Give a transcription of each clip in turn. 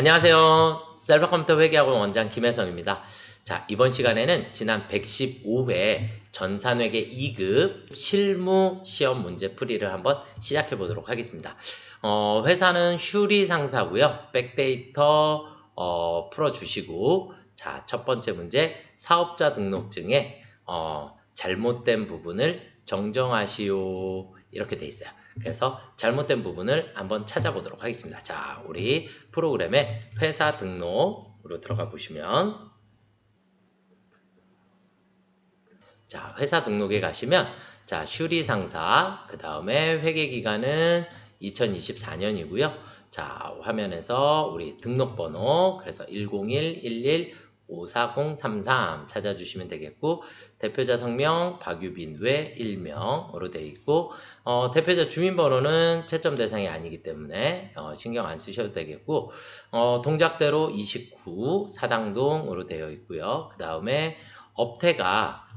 안녕하세요. 셀프컴퓨터 회계학원 원장 김혜성입니다. 자, 이번 시간에는 지난 115회 전산회계 2급 실무 시험 문제 풀이를 한번 시작해 보도록 하겠습니다. 회사는 슈리 상사고요. 백데이터 풀어주시고, 자, 첫 번째 문제 사업자 등록증에 잘못된 부분을 정정하시오 이렇게 돼 있어요. 그래서 잘못된 부분을 한번 찾아보도록 하겠습니다. 자, 우리 프로그램에 회사 등록으로 들어가 보시면, 자, 회사 등록에 가시면, 자, 슈리 상사, 그 다음에 회계 기간은 2024년이고요. 자, 화면에서 우리 등록번호, 그래서 101-11-54033 찾아주시면 되겠고, 대표자 성명 박유빈 외 1명으로 되어 있고, 대표자 주민번호는 채점 대상이 아니기 때문에 신경 안 쓰셔도 되겠고, 동작대로 29 사당동으로 되어 있고요. 그 다음에 업태가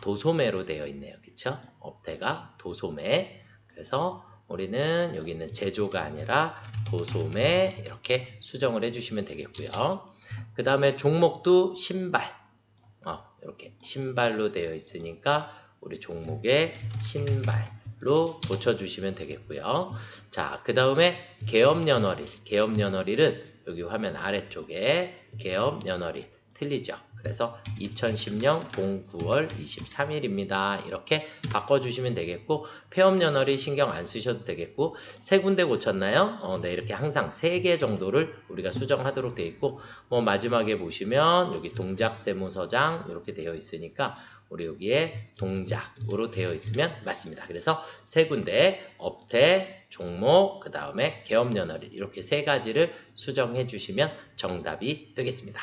도소매로 되어 있네요. 그쵸? 업태가 도소매. 그래서 우리는 여기 있는 제조가 아니라 도소매 이렇게 수정을 해주시면 되겠고요. 그 다음에 종목도 신발. 이렇게 신발로 되어 있으니까 우리 종목에 신발로 붙여주시면 되겠고요. 자, 그 다음에 개업연월일. 개업연월일은 여기 화면 아래쪽에 개업연월일 틀리죠? 그래서 2010년 09월 23일입니다. 이렇게 바꿔주시면 되겠고, 폐업연월일 신경 안 쓰셔도 되겠고, 세 군데 고쳤나요? 네, 이렇게 항상 3개 정도를 우리가 수정하도록 되어 있고, 마지막에 보시면 여기 동작세무서장 이렇게 되어 있으니까 우리 여기에 동작으로 되어 있으면 맞습니다. 그래서 세 군데 업태, 종목, 그 다음에 개업연월일 이렇게 3가지를 수정해 주시면 정답이 되겠습니다.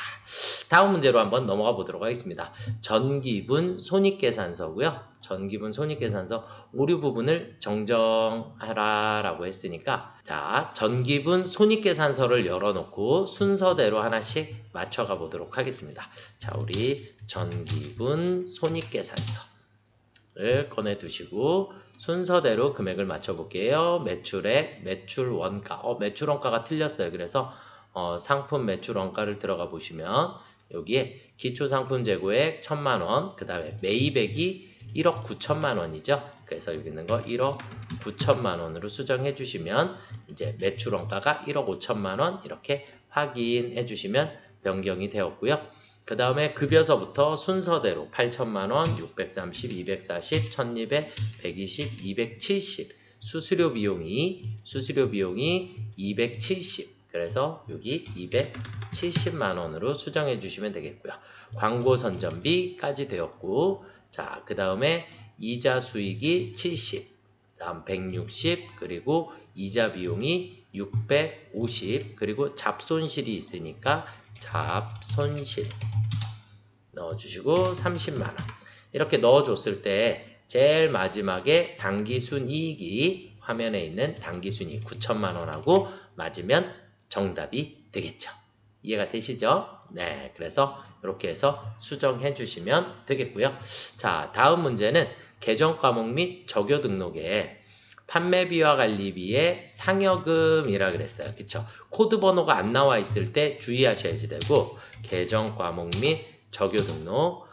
다음 문제로 한번 넘어가 보도록 하겠습니다. 전기분 손익계산서고요. 전기분 손익계산서 오류 부분을 정정하라라고 했으니까, 자, 전기분 손익계산서를 열어놓고 순서대로 하나씩 맞춰가 보도록 하겠습니다. 자, 우리 전기분 손익계산서를 꺼내두시고 순서대로 금액을 맞춰볼게요. 매출액, 매출원가. 매출원가가 틀렸어요. 그래서 상품 매출원가를 들어가 보시면 여기에 기초상품 재고액 1000만원, 그 다음에 매입액이 1억 9천만 원이죠. 그래서 여기 있는 거 1억 9천만 원으로 수정해 주시면 이제 매출원가가 1억 5천만 원 이렇게 확인해 주시면 변경이 되었고요. 그 다음에 급여서부터 순서대로 8천만 원, 630, 240, 1200, 120, 270 수수료 비용이 270 그래서 여기 270만 원으로 수정해 주시면 되겠고요. 광고 선전비까지 되었고, 자, 그 다음에 이자 수익이 70, 다음 160, 그리고 이자 비용이 650, 그리고 잡손실이 있으니까 잡손실 넣어주시고 30만원 이렇게 넣어줬을 때 제일 마지막에 당기순이익이 화면에 있는 당기순이익 9천만원하고 맞으면 정답이 되겠죠. 이해가 되시죠? 네, 그래서 이렇게 해서 수정해 주시면 되겠고요. 자, 다음 문제는 계정과목 및 적요 등록에 판매비와 관리비의 상여금이라 그랬어요. 그쵸? 코드 번호가 안 나와 있을 때 주의하셔야지 되고, 계정과목 및 적요 등록,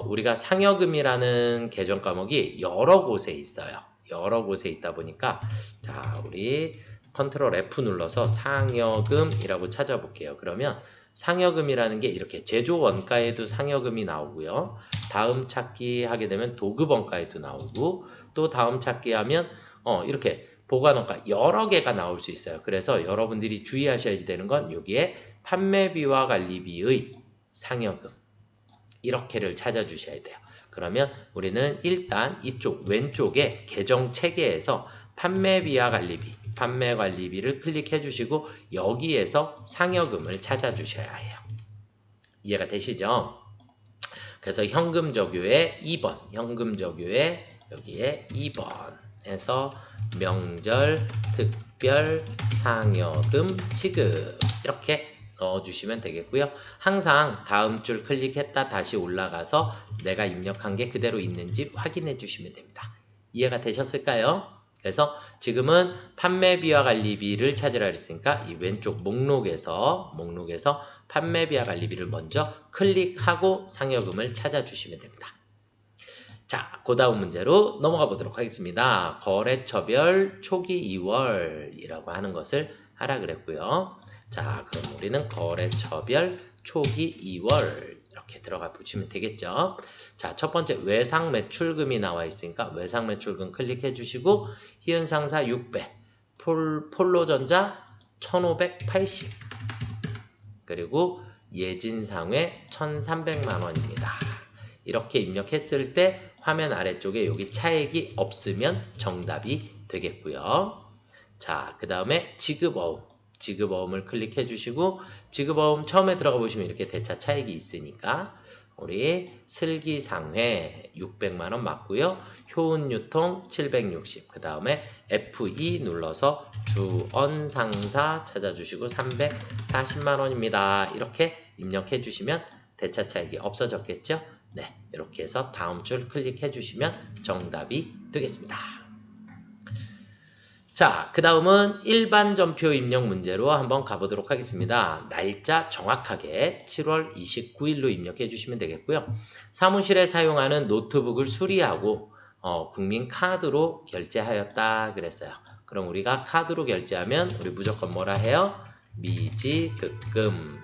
우리가 상여금이라는 계정 과목이 여러 곳에 있어요. 여러 곳에 있다 보니까, 자, 우리 컨트롤 F 눌러서 상여금이라고 찾아볼게요. 그러면 상여금이라는 게 이렇게 제조 원가에도 상여금이 나오고요. 다음 찾기 하게 되면 도급 원가에도 나오고, 또 다음 찾기 하면 이렇게 보관 원가 여러 개가 나올 수 있어요. 그래서 여러분들이 주의하셔야 되는 건 여기에 판매비와 관리비의 상여금 이렇게를 찾아주셔야 돼요. 그러면 우리는 일단 이쪽 왼쪽에 계정 체계에서 판매비와 관리비, 판매 관리비를 클릭해 주시고 여기에서 상여금을 찾아주셔야 해요. 이해가 되시죠? 그래서 현금 적요의 2번, 현금 적요의 여기에 2번에서 명절, 특별, 상여금, 지급 이렇게 넣어주시면 되겠고요. 항상 다음 줄 클릭했다 다시 올라가서 내가 입력한 게 그대로 있는지 확인해 주시면 됩니다. 이해가 되셨을까요? 그래서 지금은 판매비와 관리비를 찾으라 그랬으니까 이 왼쪽 목록에서 판매비와 관리비를 먼저 클릭하고 상여금을 찾아주시면 됩니다. 자, 그 다음 문제로 넘어가 보도록 하겠습니다. 거래처별 초기 2월이라고 하는 것을 하라 그랬고요. 자, 그럼 우리는 거래처별 초기 2월 이렇게 들어가 보시면 되겠죠. 자, 첫 번째 외상 매출금이 나와 있으니까 외상 매출금 클릭해 주시고 희은상사 600, 폴로전자 1580, 그리고 예진상회 1300만 원입니다. 이렇게 입력했을 때 화면 아래쪽에 여기 차액이 없으면 정답이 되겠고요. 자, 그 다음에 지급어음을 클릭해 주시고 지급어음 처음에 들어가 보시면 이렇게 대차 차익이 있으니까 우리 슬기상회 600만 원 맞고요. 효은유통 760, 그 다음에 F2 눌러서 주언상사 찾아주시고 340만 원입니다. 이렇게 입력해 주시면 대차 차익이 없어졌겠죠? 네, 이렇게 해서 다음 줄 클릭해 주시면 정답이 되겠습니다. 자, 그 다음은 일반 전표 입력 문제로 한번 가보도록 하겠습니다. 날짜 정확하게 7월 29일로 입력해 주시면 되겠고요. 사무실에 사용하는 노트북을 수리하고 국민카드로 결제하였다 그랬어요. 그럼 우리가 카드로 결제하면 우리 무조건 뭐라 해요? 미지급금.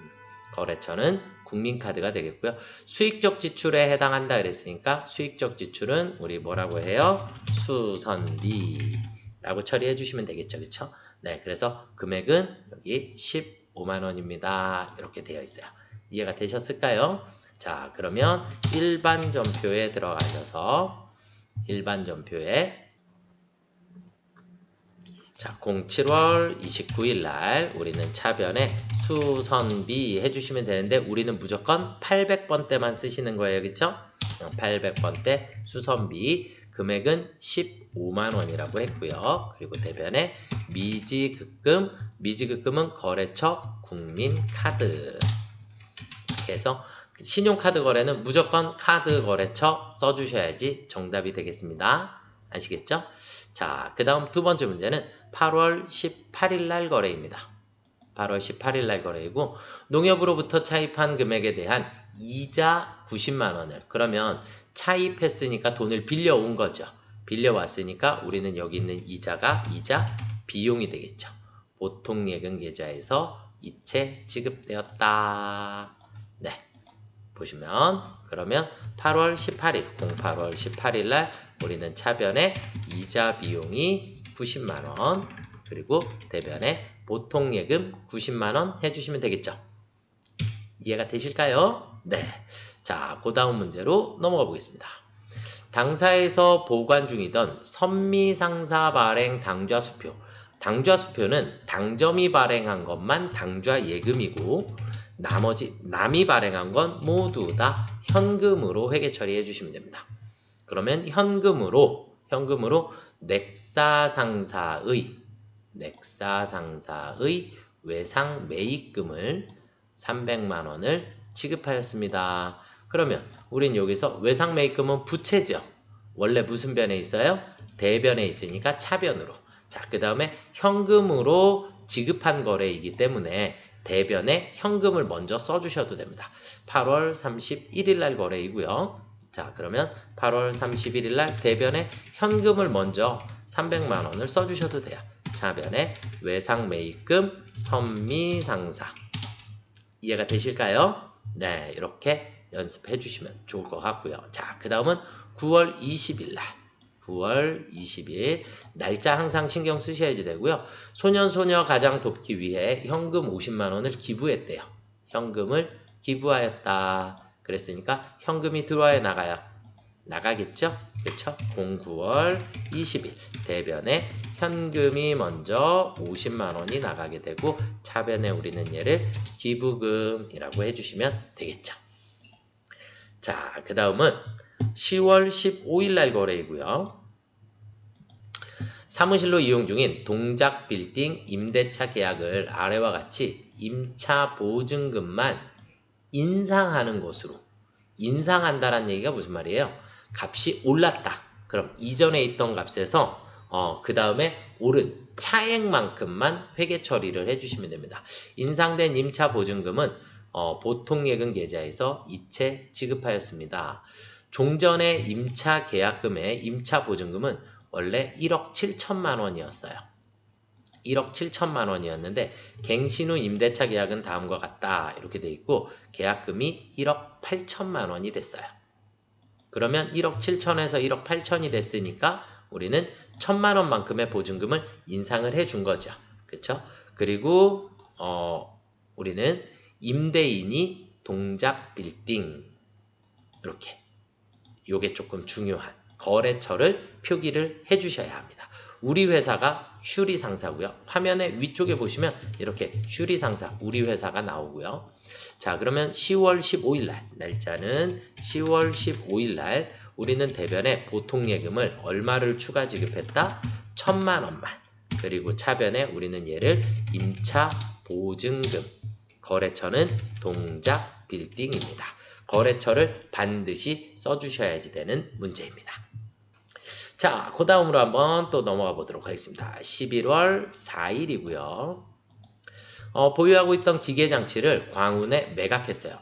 거래처는 국민카드가 되겠고요. 수익적 지출에 해당한다 그랬으니까 수익적 지출은 우리 뭐라고 해요? 수선비라고 처리해 주시면 되겠죠. 그쵸? 네, 그래서 금액은 여기 15만 원입니다. 이렇게 되어 있어요. 이해가 되셨을까요? 자, 그러면 일반 전표에 들어가셔서 일반 전표에 자, 07월 29일 날 우리는 차변에 수선비 해주시면 되는데 우리는 무조건 800번대만 쓰시는 거예요. 그쵸? 800번대 수선비 금액은 15만 원이라고 했고요. 그리고 대변에 미지급금은 거래처 국민카드. 이렇게 해서 신용카드 거래는 무조건 카드 거래처 써주셔야지 정답이 되겠습니다. 아시겠죠? 자, 그 다음 두 번째 문제는 8월 18일 날 거래입니다. 8월 18일 날 거래이고 농협으로부터 차입한 금액에 대한 이자 90만 원을 그러면 차입했으니까 돈을 빌려온 거죠. 빌려왔으니까 우리는 여기 있는 이자가 이자 비용이 되겠죠. 보통 예금 계좌에서 이체 지급되었다. 네, 보시면 그러면 8월 18일 08월 18일 날 우리는 차변에 이자 비용이 90만원 그리고 대변에 보통 예금 90만원 해주시면 되겠죠. 이해가 되실까요? 네. 자, 그 다음 문제로 넘어가 보겠습니다. 당사에서 보관 중이던 선미상사 발행 당좌수표. 당좌수표는 당점이 발행한 것만 당좌 예금이고 나머지 남이 발행한 건 모두 다 현금으로 회계 처리해 주시면 됩니다. 그러면 현금으로 넥사상사의 외상 매입금을 300만 원을 지급하였습니다. 그러면 우린 여기서 외상 매입금은 부채죠. 원래 무슨 변에 있어요? 대변에 있으니까 차변으로. 자, 그 다음에 현금으로 지급한 거래이기 때문에 대변에 현금을 먼저 써주셔도 됩니다. 8월 31일 날 거래이고요. 자, 그러면 8월 31일 날 대변에 현금을 먼저 300만 원을 써주셔도 돼요. 차변에 외상 매입금 선미상사. 이해가 되실까요? 네, 이렇게 연습해 주시면 좋을 것 같고요. 자, 그 다음은 9월 20일 날. 9월 20일 날짜 항상 신경 쓰셔야지 되고요. 소년소녀 가장 돕기 위해 현금 50만 원을 기부했대요. 현금을 기부하였다. 그랬으니까 현금이 들어와야 나가요. 나가겠죠? 그쵸? 09월 20일 대변에 현금이 먼저 50만 원이 나가게 되고 차변에 우리는 얘를 기부금이라고 해주시면 되겠죠. 자, 그 다음은 10월 15일 날 거래이고요. 사무실로 이용 중인 동작 빌딩 임대차 계약을 아래와 같이 임차 보증금만 인상하는 것으로. 인상한다라는 얘기가 무슨 말이에요? 값이 올랐다. 그럼 이전에 있던 값에서 그 다음에 오른 차액만큼만 회계 처리를 해주시면 됩니다. 인상된 임차 보증금은 보통 예금 계좌에서 이체 지급하였습니다. 종전의 임차 계약금의 임차 보증금은 원래 1억 7천만 원이었어요. 1억 7천만 원이었는데 갱신 후 임대차 계약은 다음과 같다 이렇게 돼 있고 계약금이 1억 8천만 원이 됐어요. 그러면 1억 7천에서 1억 8천이 됐으니까 우리는 1천만 원만큼의 보증금을 인상을 해준 거죠. 그렇죠? 그리고 우리는 임대인이 동작 빌딩 이렇게 요게 조금 중요한 거래처를 표기를 해주셔야 합니다. 우리 회사가 슈리 상사고요. 화면의 위쪽에 보시면 이렇게 슈리 상사 우리 회사가 나오고요. 자, 그러면 10월 15일 날 날짜는 10월 15일 날 우리는 대변에 보통 예금을 얼마를 추가 지급했다? 1천만 원만. 그리고 차변에 우리는 얘를 임차 보증금. 거래처는 동작 빌딩입니다. 거래처를 반드시 써주셔야지 되는 문제입니다. 자, 그 다음으로 한번 또 넘어가 보도록 하겠습니다. 11월 4일이고요. 보유하고 있던 기계장치를 광운에 매각했어요.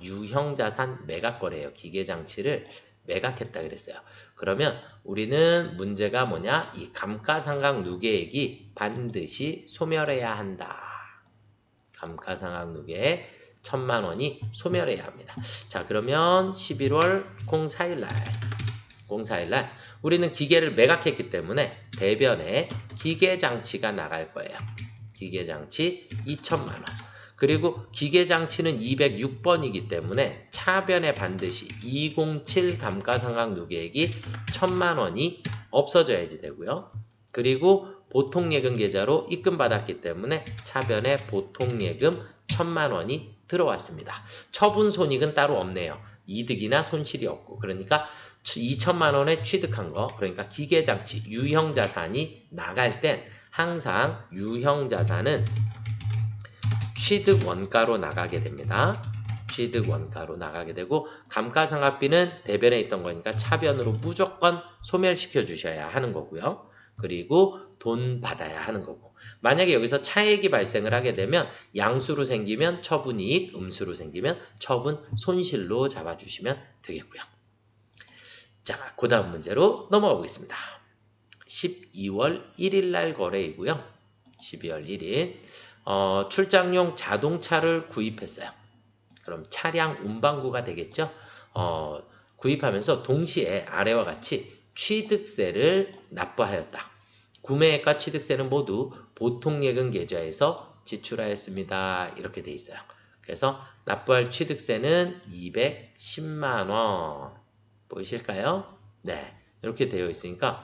유형자산 매각거래예요. 기계장치를 매각했다 그랬어요. 그러면 우리는 문제가 뭐냐? 이 감가상각 누계액이 반드시 소멸해야 한다. 감가상각 누계액 1천만 원이 소멸해야 합니다. 자, 그러면 11월 04일 날 우리는 기계를 매각했기 때문에 대변에 기계장치가 나갈 거예요. 기계장치 2천만 원. 그리고 기계장치는 206번이기 때문에 차변에 반드시 207 감가상각 누계액이 1천만 원이 없어져야지 되고요. 그리고 보통예금 계좌로 입금받았기 때문에 차변에 보통예금 1천만 원이 들어왔습니다. 처분 손익은 따로 없네요. 이득이나 손실이 없고 그러니까 2천만 원에 취득한 거 그러니까 기계장치 유형자산이 나갈 땐 항상 유형자산은 취득 원가로 나가게 됩니다. 취득 원가로 나가게 되고 감가상각비는 대변에 있던 거니까 차변으로 무조건 소멸시켜 주셔야 하는 거고요. 그리고 돈 받아야 하는 거고 만약에 여기서 차액이 발생을 하게 되면 양수로 생기면 처분이익, 음수로 생기면 처분 손실로 잡아주시면 되겠고요. 자, 그 다음 문제로 넘어가 보겠습니다. 12월 1일 날 거래이고요. 12월 1일 출장용 자동차를 구입했어요. 그럼 차량 운반구가 되겠죠. 구입하면서 동시에 아래와 같이 취득세를 납부하였다. 구매액과 취득세는 모두 보통예금 계좌에서 지출하였습니다. 이렇게 돼 있어요. 그래서 납부할 취득세는 210만 원. 보이실까요? 네, 이렇게 되어 있으니까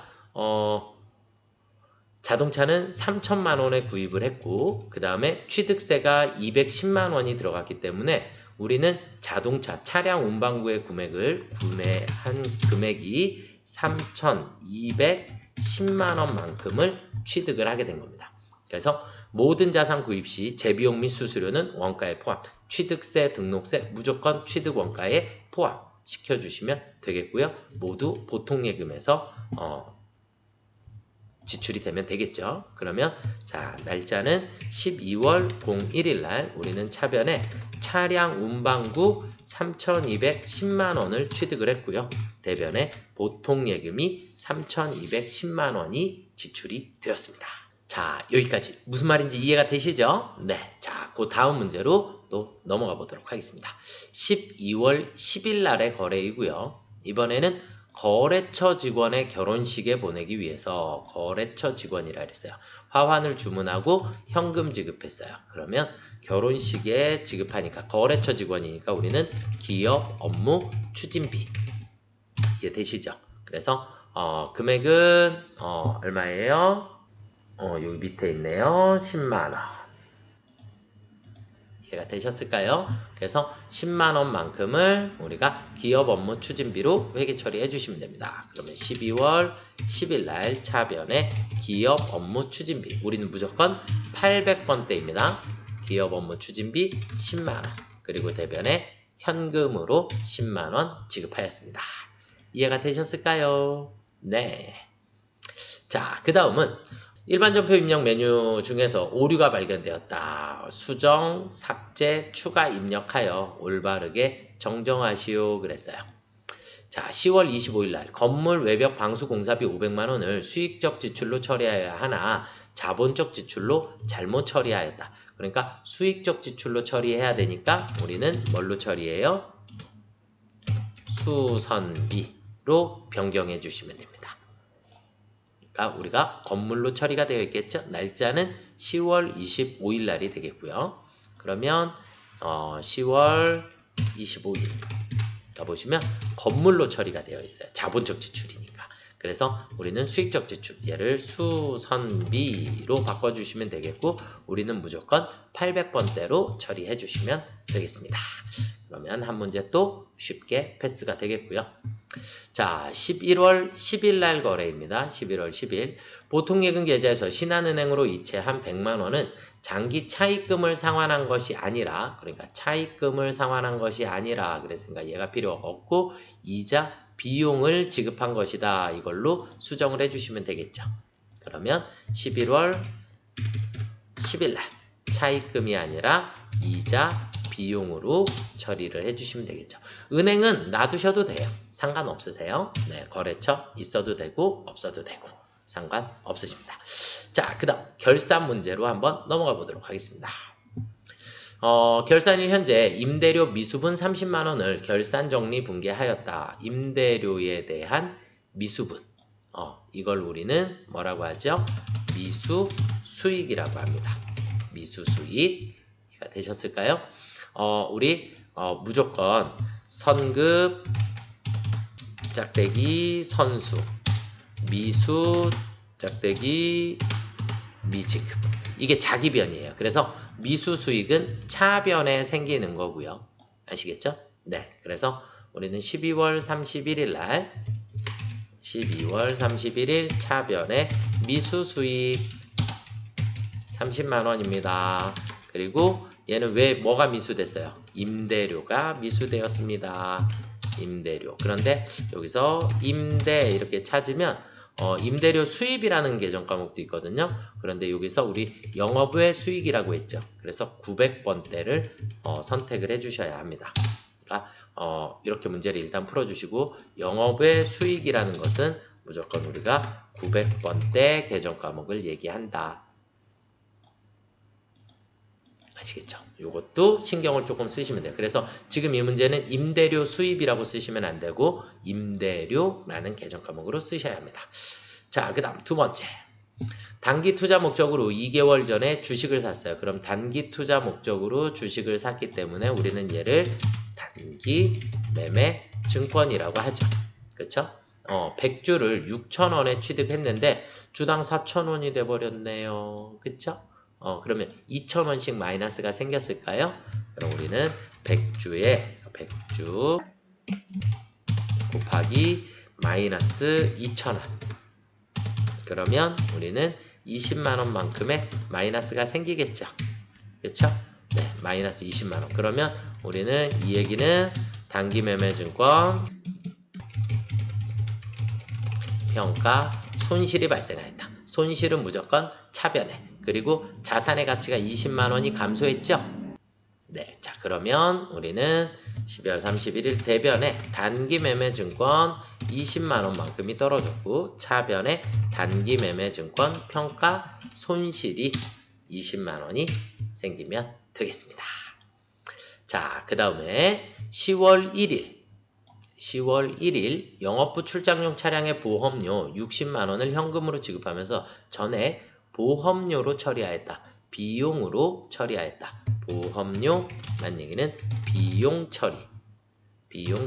자동차는 3천만 원에 구입을 했고 그 다음에 취득세가 210만 원이 들어갔기 때문에 우리는 자동차 차량 운반구의 구매한 금액이 3,210만 원만큼을 취득을 하게 된 겁니다. 그래서 모든 자산 구입 시 재비용 및 수수료는 원가에 포함, 취득세, 등록세 무조건 취득 원가에 포함 시켜주시면 되겠고요. 모두 보통예금에서 지출이 되면 되겠죠. 그러면 자 날짜는 12월 01일 날 우리는 차변에 차량 운반구 3,210만 원을 취득을 했고요. 대변에 보통예금이 3,210만 원이 지출이 되었습니다. 자, 여기까지 무슨 말인지 이해가 되시죠? 네, 자, 그 다음 문제로 또 넘어가 보도록 하겠습니다. 12월 10일 날의 거래이고요. 이번에는 거래처 직원의 결혼식에 보내기 위해서 거래처 직원이라 그랬어요. 화환을 주문하고 현금 지급했어요. 그러면 결혼식에 지급하니까 거래처 직원이니까 우리는 기업 업무 추진비 이해되시죠? 그래서 금액은 얼마예요? 여기 밑에 있네요. 10만 원. 이해가 되셨을까요? 그래서 10만 원만큼을 우리가 기업 업무 추진비로 회계 처리해 주시면 됩니다. 그러면 12월 10일 날 차변에 기업 업무 추진비 우리는 무조건 800번대입니다. 기업 업무 추진비 10만 원 그리고 대변에 현금으로 10만 원 지급하였습니다. 이해가 되셨을까요? 네. 자, 그 다음은 일반 전표 입력 메뉴 중에서 오류가 발견되었다. 수정, 삭제, 추가 입력하여 올바르게 정정하시오 그랬어요. 자, 10월 25일 날 건물 외벽 방수 공사비 500만 원을 수익적 지출로 처리해야 하나 자본적 지출로 잘못 처리하였다. 그러니까 수익적 지출로 처리해야 되니까 우리는 뭘로 처리해요? 수선비로 변경해 주시면 됩니다. 그러니까 우리가 건물로 처리가 되어 있겠죠? 날짜는 10월 25일 날이 되겠고요. 그러면 10월 25일 가보시면 건물로 처리가 되어 있어요. 자본적 지출이니까. 그래서 우리는 수익적 지출, 얘를 수선비로 바꿔주시면 되겠고 우리는 무조건 800번대로 처리해 주시면 되겠습니다. 그러면 한 문제 또 쉽게 패스가 되겠고요. 자, 11월 10일 날 거래입니다. 11월 10일. 보통예금 계좌에서 신한은행으로 이체한 100만 원은 장기 차입금을 상환한 것이 아니라, 그러니까 차입금을 상환한 것이 아니라 그랬으니까 얘가 필요 없고 이자 비용을 지급한 것이다. 이걸로 수정을 해주시면 되겠죠. 그러면 11월 10일 날 차입금이 아니라 이자 비용으로 처리를 해주시면 되겠죠. 은행은 놔두셔도 돼요. 상관없으세요. 네, 거래처 있어도 되고 없어도 되고 상관없으십니다. 자, 그 다음 결산 문제로 한번 넘어가 보도록 하겠습니다. 결산일 현재 임대료 미수분 30만 원을 결산 정리 분개하였다. 임대료에 대한 미수분. 이걸 우리는 뭐라고 하죠? 미수 수익이라고 합니다. 미수 수익이 되셨을까요? 우리 무조건 선급 짝대기 선수 미수 짝대기 미지급 이게 자기변이에요. 그래서 미수 수익은 차변에 생기는 거고요. 아시겠죠? 네. 그래서 우리는 12월 31일 날 12월 31일 차변에 미수 수익 30만 원입니다. 그리고 얘는 왜 뭐가 미수됐어요? 임대료가 미수되었습니다. 임대료. 그런데 여기서 임대 이렇게 찾으면 임대료 수입이라는 계정 과목도 있거든요. 그런데 여기서 우리 영업외 수익이라고 했죠. 그래서 900번대를 선택을 해주셔야 합니다. 그러니까 이렇게 문제를 일단 풀어주시고 영업외 수익이라는 것은 무조건 우리가 900번대 계정 과목을 얘기한다. 아시겠죠? 이것도 신경을 조금 쓰시면 돼요. 그래서 지금 이 문제는 임대료 수입이라고 쓰시면 안 되고 임대료라는 계정 과목으로 쓰셔야 합니다. 자, 그 다음 두 번째. 단기 투자 목적으로 2개월 전에 주식을 샀어요. 그럼 단기 투자 목적으로 주식을 샀기 때문에 우리는 얘를 단기 매매 증권이라고 하죠. 그렇죠? 100주를 6,000원에 취득했는데 주당 4,000원이 돼버렸네요. 그렇죠? 그러면 2,000원씩 마이너스가 생겼을까요? 그럼 우리는 100주 곱하기 마이너스 2,000원. 그러면 우리는 20만원만큼의 마이너스가 생기겠죠. 그렇죠? 네, 마이너스 20만원. 그러면 우리는 이 얘기는 단기 매매 증권 평가 손실이 발생하였다. 손실은 무조건 차변에. 그리고 자산의 가치가 20만원이 감소했죠? 네. 자, 그러면 우리는 12월 31일 대변에 단기 매매 증권 20만원만큼이 떨어졌고, 차변에 단기 매매 증권 평가 손실이 20만원이 생기면 되겠습니다. 자, 그 다음에 10월 1일 영업부 출장용 차량의 보험료 60만원을 현금으로 지급하면서 전에 보험료로 처리하였다. 비용으로 처리하였다. 보험료란 얘기는 비용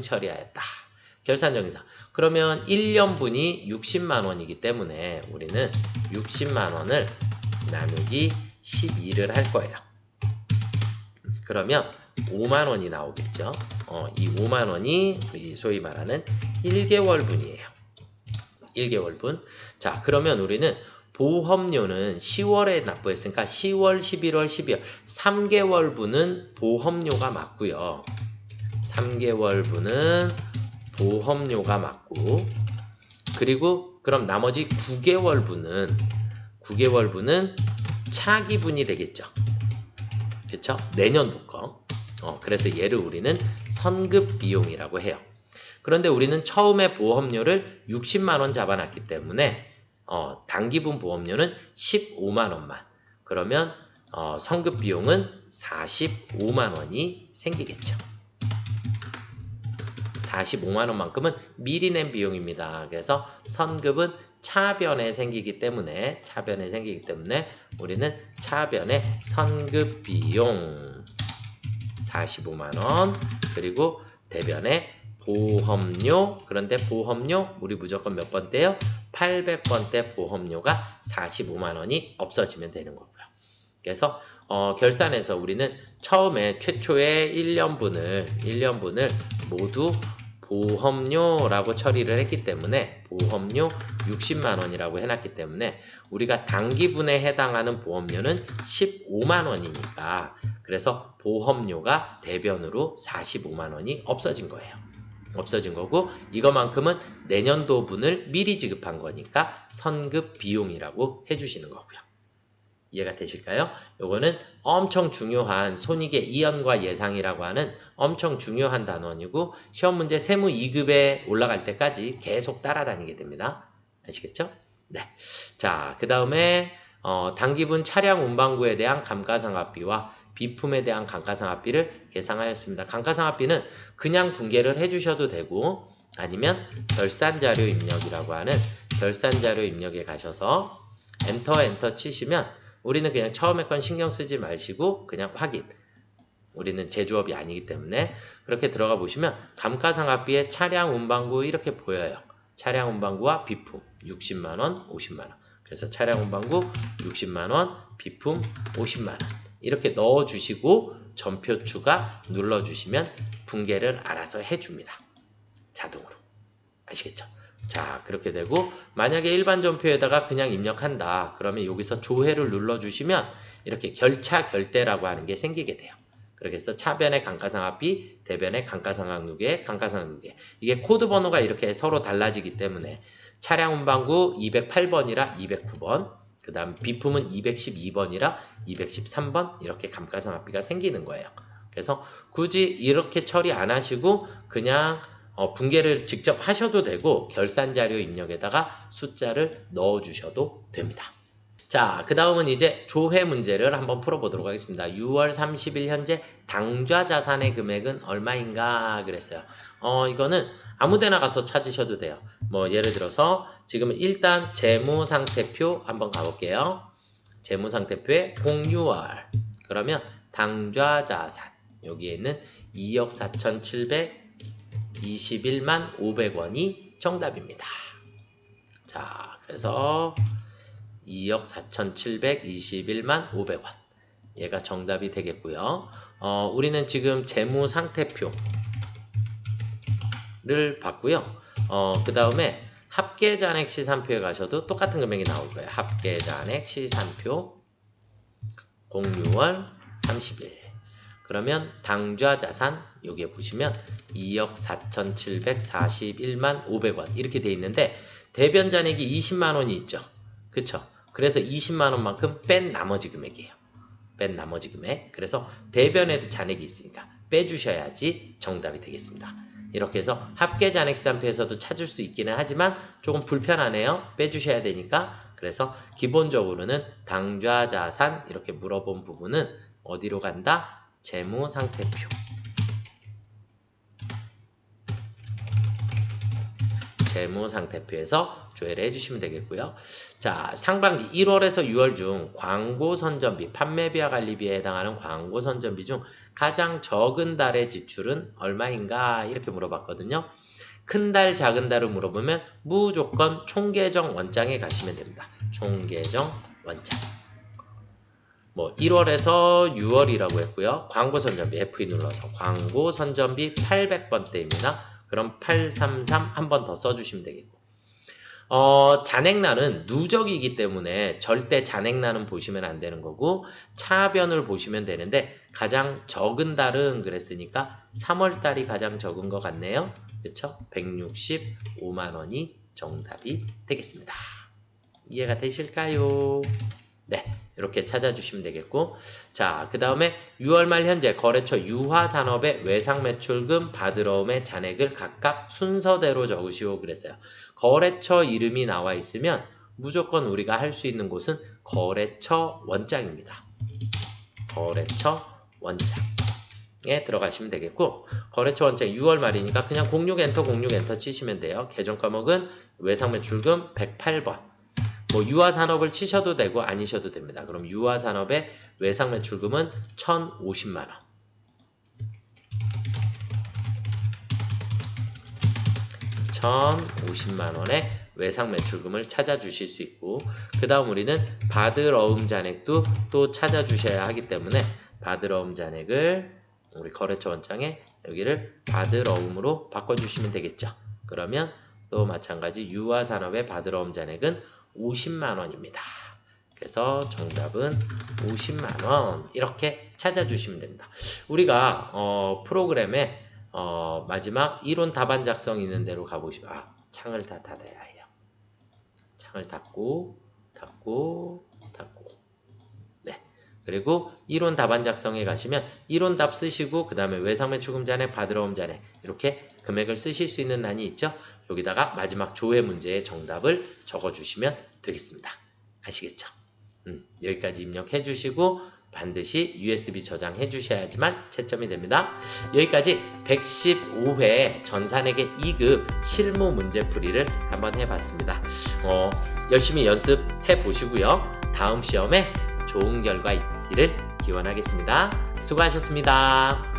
처리하였다. 결산정의사. 그러면 1년분이 60만원이기 때문에 우리는 60만원을 나누기 12를 할 거예요. 그러면 5만원이 나오겠죠. 이 5만원이 소위 말하는 1개월분이에요. 1개월분. 자, 그러면 우리는 보험료는 10월에 납부했으니까 10월, 11월, 12월 3개월분은 보험료가 맞고요. 3개월분은 보험료가 맞고, 그리고 그럼 나머지 9개월분은 차기분이 되겠죠. 그쵸? 내년도 거. 그래서 얘를 우리는 선급 비용이라고 해요. 그런데 우리는 처음에 보험료를 60만 원 잡아놨기 때문에 단기분 보험료는 15만 원만. 그러면 선급 비용은 45만 원이 생기겠죠. 45만 원만큼은 미리 낸 비용입니다. 그래서 선급은 차변에 생기기 때문에 우리는 차변의 선급 비용 45만 원, 그리고 대변의 보험료, 그런데 보험료 우리 무조건 몇 번대요? 800번대 보험료가 45만 원이 없어지면 되는 거고요. 그래서 결산에서 우리는 처음에 최초의 1년분을 모두 보험료라고 처리를 했기 때문에 보험료 60만 원이라고 해놨기 때문에 우리가 단기분에 해당하는 보험료는 15만 원이니까 그래서 보험료가 대변으로 45만 원이 없어진 거예요. 없어진 거고 이거만큼은 내년도분을 미리 지급한 거니까 선급 비용이라고 해주시는 거고요. 이해가 되실까요? 요거는 엄청 중요한 손익의 이연과 예상이라고 하는 엄청 중요한 단원이고 시험 문제 세무 2급에 올라갈 때까지 계속 따라다니게 됩니다. 아시겠죠? 네. 자, 그 다음에 단기분 차량 운반구에 대한 감가상각비와 비품에 대한 감가상각비를 계상하였습니다. 감가상각비는 그냥 분계를 해주셔도 되고 아니면 결산자료 입력이라고 하는 결산자료 입력에 가셔서 엔터 치시면 우리는 그냥 처음에 건 신경 쓰지 마시고 그냥 확인. 우리는 제조업이 아니기 때문에 그렇게 들어가 보시면 감가상각비의 차량 운반구 이렇게 보여요. 차량 운반구와 비품 60만원, 50만원. 그래서 차량 운반구 60만원, 비품 50만원. 이렇게 넣어주시고 전표 추가 눌러주시면 분계를 알아서 해줍니다. 자동으로. 아시겠죠? 자, 그렇게 되고 만약에 일반 전표에다가 그냥 입력한다. 그러면 여기서 조회를 눌러주시면 이렇게 결차 결대라고 하는 게 생기게 돼요. 그렇게 해서 차변의 감가상각비, 대변의 감가상각누계, 감가상각누계. 이게 코드 번호가 이렇게 서로 달라지기 때문에 차량 운반구 208번이라 209번, 그 다음 비품은 212번이라 213번 이렇게 감가상각비가 생기는 거예요. 그래서 굳이 이렇게 처리 안 하시고 그냥 분계를 직접 하셔도 되고 결산자료 입력에다가 숫자를 넣어주셔도 됩니다. 자, 그 다음은 이제 조회 문제를 한번 풀어보도록 하겠습니다. 6월 30일 현재 당좌 자산의 금액은 얼마인가 그랬어요. 이거는 아무데나 가서 찾으셔도 돼요. 뭐 예를 들어서 지금 일단 재무상태표 한번 가볼게요. 재무상태표에 06월 그러면 당좌 자산 여기에는 2억 4,721만 500원이 정답입니다. 자, 그래서 2억 4,721만 500원 얘가 정답이 되겠고요. 우리는 지금 재무상태표를 봤고요. 그 다음에 합계잔액 시산표에 가셔도 똑같은 금액이 나올 거예요. 합계잔액 시산표 06월 30일 그러면 당좌자산 여기에 보시면 2억 4,741만 500원 이렇게 돼 있는데 대변 잔액이 20만 원이 있죠. 그쵸? 그래서 20만 원만큼 뺀 나머지 금액이에요. 뺀 나머지 금액. 그래서 대변에도 잔액이 있으니까 빼주셔야지 정답이 되겠습니다. 이렇게 해서 합계 잔액 시산표에서도 찾을 수 있기는 하지만 조금 불편하네요. 빼주셔야 되니까. 그래서 기본적으로는 당좌자산 이렇게 물어본 부분은 어디로 간다? 재무상태표. 재무상태표에서 조회를 해주시면 되겠고요. 자, 상반기 1월에서 6월 중 광고 선전비, 판매비와 관리비에 해당하는 광고 선전비 중 가장 적은 달의 지출은 얼마인가 이렇게 물어봤거든요. 큰 달, 작은 달을 물어보면 무조건 총계정 원장에 가시면 됩니다. 총계정 원장. 뭐 1월에서 6월이라고 했고요. 광고 선전비 F2 눌러서 광고 선전비 800번대입니다. 그럼 833 한 번 더 써주시면 되겠고 잔액란은 누적이기 때문에 절대 잔액란은 보시면 안 되는 거고 차변을 보시면 되는데 가장 적은 달은 그랬으니까 3월 달이 가장 적은 것 같네요. 그렇죠? 165만 원이 정답이 되겠습니다. 이해가 되실까요? 네, 이렇게 찾아주시면 되겠고, 자, 그 다음에 6월 말 현재 거래처 유화산업의 외상매출금 받으러옴의 잔액을 각각 순서대로 적으시오 그랬어요. 거래처 이름이 나와 있으면 무조건 우리가 할 수 있는 곳은 거래처 원장입니다. 거래처 원장에 들어가시면 되겠고, 거래처 원장 6월 말이니까 그냥 06엔터 치시면 돼요. 계정 과목은 외상매출금 108번. 뭐 유화산업을 치셔도 되고 아니셔도 됩니다. 그럼 유화산업의 외상매출금은 1,050만 원. 1,050만 원의 외상매출금을 찾아주실 수 있고, 그 다음 우리는 받으러움 잔액도 또 찾아주셔야 하기 때문에 받으러움 잔액을 우리 거래처 원장에 여기를 받으러움으로 바꿔주시면 되겠죠. 그러면 또 마찬가지 유화산업의 받으러움 잔액은 50만 원입니다. 그래서 정답은 50만 원 이렇게 찾아주시면 됩니다. 우리가 프로그램에 마지막 이론 답안 작성 있는 대로 가보시면 창을 다 닫아야 해요. 창을 닫고 네. 그리고 이론 답안 작성에 가시면 이론 답 쓰시고 그 다음에 외상매출금 잔액, 받으러움 잔액 이렇게 금액을 쓰실 수 있는 란이 있죠. 여기다가 마지막 조회 문제의 정답을 적어주시면 되겠습니다. 아시겠죠? 여기까지 입력해 주시고 반드시 USB 저장해 주셔야지만 채점이 됩니다. 여기까지 115회 전산회계 2급 실무 문제풀이를 한번 해봤습니다. 열심히 연습해 보시고요. 다음 시험에 좋은 결과 있기를 기원하겠습니다. 수고하셨습니다.